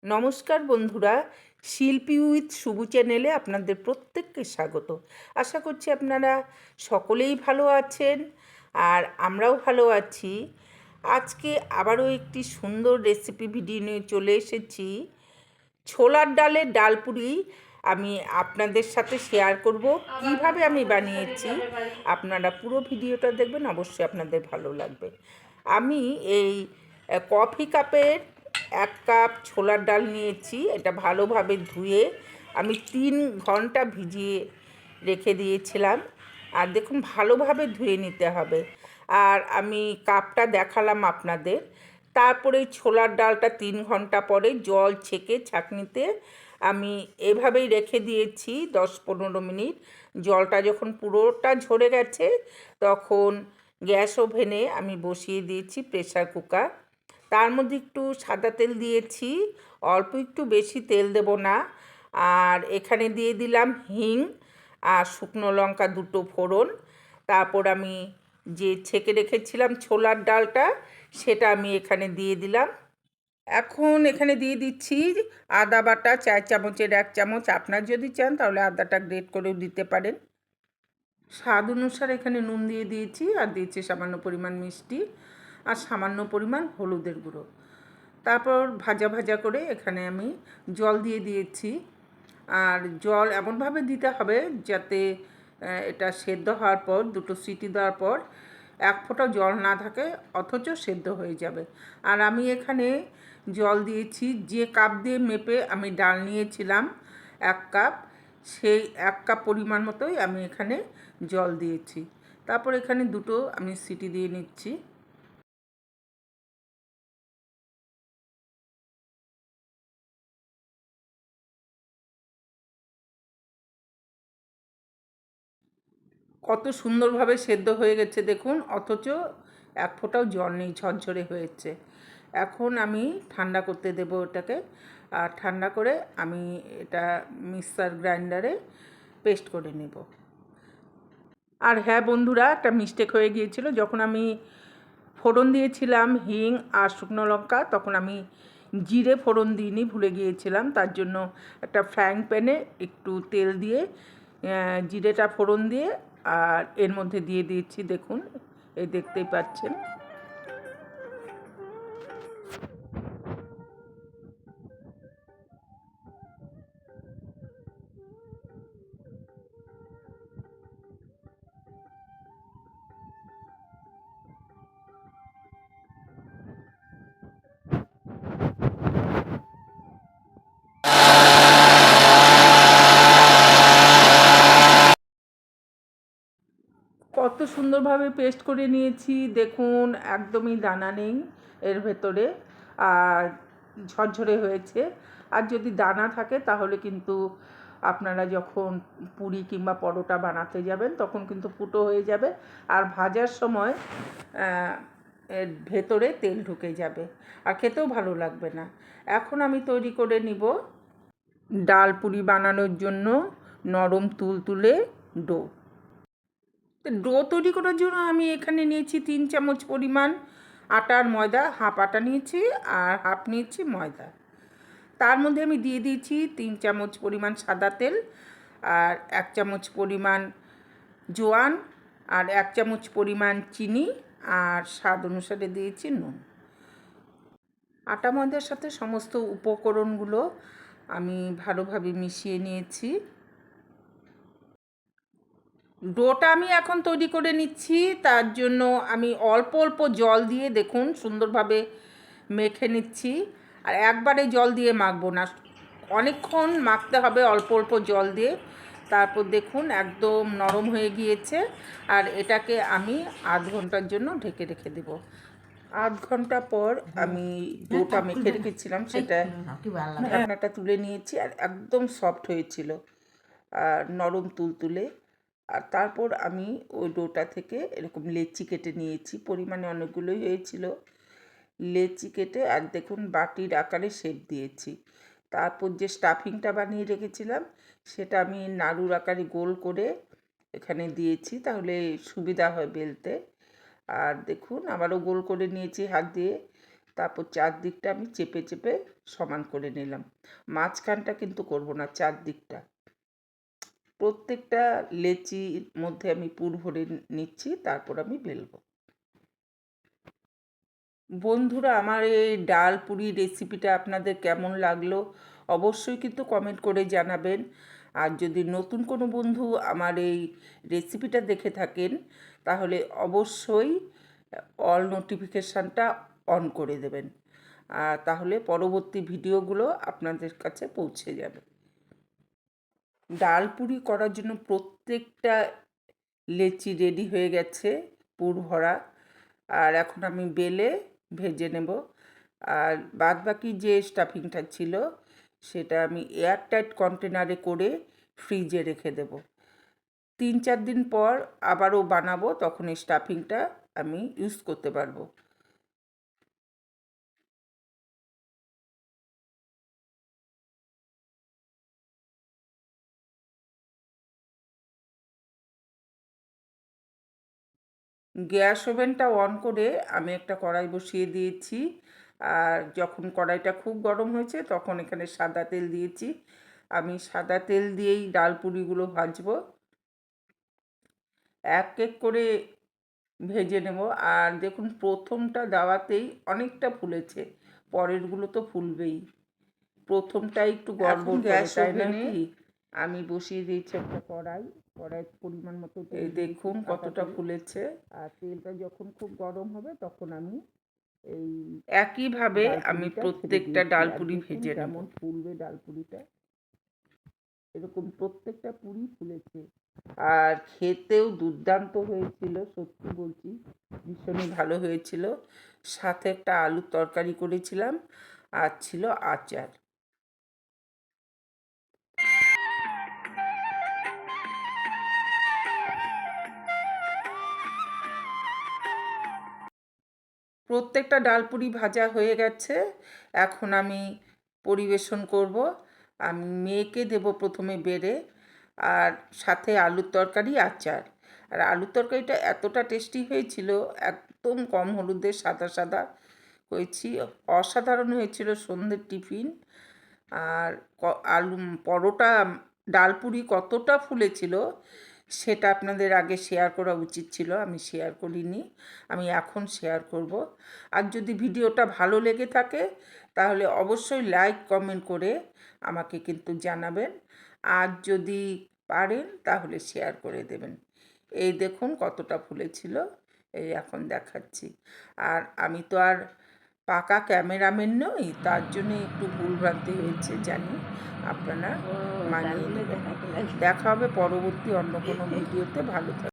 নমস্কার বন্ধুরা, শিল্পী উইথ শুভু চ্যানেলে আপনাদের প্রত্যেককে স্বাগত। আশা করছি আপনারা সকলেই ভালো আছেন আর আমরাও ভালো আছি। আজকে আবারও একটি সুন্দর রেসিপি ভিডিও নিয়ে চলে এসেছি। ছোলার ডালের ডালপুরি আমি আপনাদের সাথে শেয়ার করব কিভাবে আমি বানিয়েছি। আপনারা পুরো ভিডিওটা দেখবেন, অবশ্যই আপনাদের ভালো লাগবে। আমি এই কফি কাপের 1 কাপ ছোলার ডাল নিয়েছি। এটা ভালোভাবে ধুয়ে আমি 3 ঘন্টা ভিজিয়ে রেখে দিয়েছিলাম। আর দেখুন, ভালোভাবে ধুয়ে নিতে হবে। আর আমি কাপটা দেখালাম আপনাদের। তারপরে ছোলার ডালটা 3 ঘন্টা পরে জল ছেঁকে ছাঁকনিতে আমি এভাবেই রেখে দিয়েছি 10-15 মিনিট। জলটা যখন পুরোটা ঝরে গেছে তখন গ্যাস ওভেনে আমি বসিয়ে দিয়েছি প্রেসার কুকার। তার মধ্যে একটু সাদা তেল দিয়েছি, অল্প একটু, বেশি তেল দেব না। আর এখানে দিয়ে দিলাম হিং আর শুকনো লঙ্কা 2টো ফোড়ন। তারপর আমি যে ছেঁকে রেখেছিলাম ছোলার ডালটা, সেটা আমি এখানে দিয়ে দিলাম। এখন এখানে দিয়ে দিচ্ছি আদা বাটা 4 চামচের 1 চামচ। আপনার যদি চান তাহলে আদাটা গ্রেট করেও দিতে পারেন। স্বাদ অনুসারে এখানে নুন দিয়ে দিয়েছি, আর দিয়েছি সামান্য পরিমাণ মিষ্টি আর সামান্য পরিমাণ হলুদের গুঁড়ো। তারপর ভাজা ভাজা করে এখানে আমি জল দিয়ে দিয়েছি। আর জল এমনভাবে দিতে হবে যাতে এটা সেদ্ধ হওয়ার পর, 2টো সিটি দেওয়ার পর 1 ফোঁটা জল না থাকে, অথচ সেদ্ধ হয়ে যাবে। আর আমি এখানে জল দিয়েছি যে কাপ দিয়ে মেপে আমি ডাল নিয়েছিলাম 1 কাপ, সেই 1 কাপ পরিমাণ মতোই আমি এখানে জল দিয়েছি। তারপর এখানে 2টো আমি সিটি দিয়ে নিচ্ছি। কত সুন্দরভাবে সেদ্ধ হয়ে গেছে দেখুন, অথচ 1 ফোঁটাও জল নেই, ঝরঝরে হয়েছে। এখন আমি ঠান্ডা করতে দেব ওটাকে। আর ঠান্ডা করে আমি এটা মিক্সার গ্রাইন্ডারে পেস্ট করে নেব। আর হ্যাঁ বন্ধুরা, একটা মিস্টেক হয়ে গিয়েছিল। যখন আমি ফোড়ন দিয়েছিলাম হিং আর শুকনো লঙ্কা, তখন আমি জিরে ফোড়ন দিইনি, ভুলে গিয়েছিলাম। তার জন্য একটা ফ্রাইং প্যানে একটু তেল দিয়ে জিরেটা ফোড়ন দিয়ে আর এর মধ্যে দিয়ে দিয়েছি। দেখুন, এই দেখতেই পাচ্ছেন। কত সুন্দরভাবে পেস্ট করে নিয়েছি দেখুন, একদমই দানা নেই এর ভেতরে, আর ঝরঝরে হয়েছে। আর যদি দানা থাকে তাহলে কিন্তু আপনারা যখন পুরি কিংবা পরোটা বানাতে যাবেন তখন কিন্তু ফুটো হয়ে যাবে, আর ভাজার সময় এর ভেতরে তেল ঢুকে যাবে আর খেতেও ভালো লাগবে না। এখন আমি তৈরি করে নিব ডাল পুরি বানানোর জন্য নরম তুলতুলে ডো। ডো তৈরি করার জন্য আমি এখানে নিয়েছি 3 চামচ পরিমাণ আটা আর ময়দা। হাফ আটা নিয়েছি আর হাফ নিয়েছি ময়দা। তার মধ্যে আমি দিয়ে দিয়েছি 3 চামচ পরিমাণ সাদা তেল আর 1 চামচ পরিমাণ জোয়ান আর 1 চামচ পরিমাণ চিনি আর স্বাদ অনুসারে দিয়েছি নুন। আটা ময়দার সাথে সমস্ত উপকরণগুলো আমি ভালোভাবে মিশিয়ে নিয়েছি। ডোটা আমি এখন তৈরি করে নিচ্ছি। তার জন্য আমি অল্প অল্প জল দিয়ে দেখুন সুন্দরভাবে মেখে নিচ্ছি। আর একবারে জল দিয়ে মাখবো না, অনেকক্ষণ মাখতে হবে অল্প অল্প জল দিয়ে। তারপর দেখুন একদম নরম হয়ে গিয়েছে। আর এটাকে আমি আধ ঘন্টার জন্য ঢেকে রেখে দেব। আধ ঘন্টা পর আমি ডোটা মেখে রেখেছিলাম, সেটা ঢাকনাটা তুলে নিয়েছি। আর একদম সফট হয়েছিল আর নরম তুলতুলে। আর তারপর আমি ওই ডোটা থেকে এরকম লেচি কেটে নিয়েছি, পরিমাণে অনেকগুলোই হয়েছিল। লেচি কেটে আর দেখুন বাটির আকারে শেপ দিয়েছি। তারপর যে স্টাফিংটা বানিয়ে রেখেছিলাম সেটা আমি নাড়ুর আকারে গোল করে এখানে দিয়েছি, তাহলে সুবিধা হয় বেলতে। আর দেখুন আবারও গোল করে নিয়েছি হাত দিয়ে। তারপর চারদিকটা আমি চেপে চেপে সমান করে নিলাম। মাঝখানটা কিন্তু করব না, চারদিকটা। প্রত্যেকটা লেচির মধ্যে আমি পুর ভরে নিচ্ছি, তারপর আমি বেলবো। বন্ধুরা, আমার এই ডাল পুরি রেসিপিটা আপনাদের কেমন লাগলো অবশ্যই কিন্তু কমেন্ট করে জানাবেন। আর যদি নতুন কোনো বন্ধু আমার এই রেসিপিটা দেখে থাকেন তাহলে অবশ্যই অল নোটিফিকেশানটা অন করে দেবেন, আর তাহলে পরবর্তী ভিডিওগুলো আপনাদের কাছে পৌঁছে যাবে। ডাল পুরি করার জন্য প্রত্যেকটা লেচি রেডি হয়ে গেছে পুর ভরা, আর এখন আমি বেলে ভেজে নেব। আর বাদবাকি যে স্টাফিংটা ছিল সেটা আমি এয়ারটাইট কন্টেনারে করে ফ্রিজে রেখে দেব। 3-4 দিন পর আবারও বানাবো, তখন এই স্টাফিংটা আমি ইউজ করতে পারবো। গ্যাস ওভেনটা অন করে আমি একটা কড়াই বসিয়ে দিয়েছি, আর যখন কড়াইটা খুব গরম হয়েছে তখন এখানে সাদা তেল দিয়েছি। আমি সাদা তেল দিয়েই ডাল পুরিগুলো ভাজবো, এক এক করে ভেজে নেব। আর দেখুন প্রথমটা দেওয়াতেই অনেকটা ফুলেছে, পরেরগুলো তো ফুলবেই। প্রথমটাই একটু গড়বড় করে, তাই নাকি? আমি বসিয়ে দিয়েছি একটা কড়াই পরিমাণ মতো এই দেখুন কতটা ফুলেছে। আর তেলটা যখন খুব গরম হবে তখন আমি এই একইভাবে আমি প্রত্যেকটা ডাল পুরি ভেজে নেব। যেমন ফুলবে ডাল পুরিটা, এরকম প্রত্যেকটা পুরি ফুলেছে। আর খেতেও দুর্দান্ত হয়েছিল, সত্যি বলছি ভীষণই ভালো হয়েছিল। সাথে একটা আলুর তরকারি করেছিলাম, আর ছিল আচার। প্রত্যেকটা ডালপুরি ভাজা হয়ে গেছে, এখন আমি পরিবেশন করব। আমি মেয়েকে দেব প্রথমে বেড়ে, আর সাথে আলুর তরকারি, আচার। আর আলুর তরকারিটা এতটা টেস্টি হয়েছিল, একদম কম হলুদে সাদা সাদা হয়েছি, অসাধারণ হয়েছিল সন্ধ্যের টিফিন। আর আলু পরোটা ডালপুরি কতটা ফুলেছিল সেটা আপনাদের আগে শেয়ার করা উচিত ছিল, আমি শেয়ার করিনি, আমি এখন শেয়ার করব। আর যদি ভিডিওটা ভালো লেগে থাকে তাহলে অবশ্যই লাইক কমেন্ট করে আমাকে কিন্তু জানাবেন, আর যদি পারেন তাহলে শেয়ার করে দেবেন। এই দেখুন কতটা ফুলেছিল, এই এখন দেখাচ্ছি। আর আমি তো আর পাকা ক্যামেরাম্যান নই, তার জন্য একটু ভুলভ্রান্তি হয়েছে, জানি, আপনারা মানিয়ে নেবেন। দেখা হবে পরবর্তী অন্য কোনো ভিডিওতে। ভালো থাকবেন।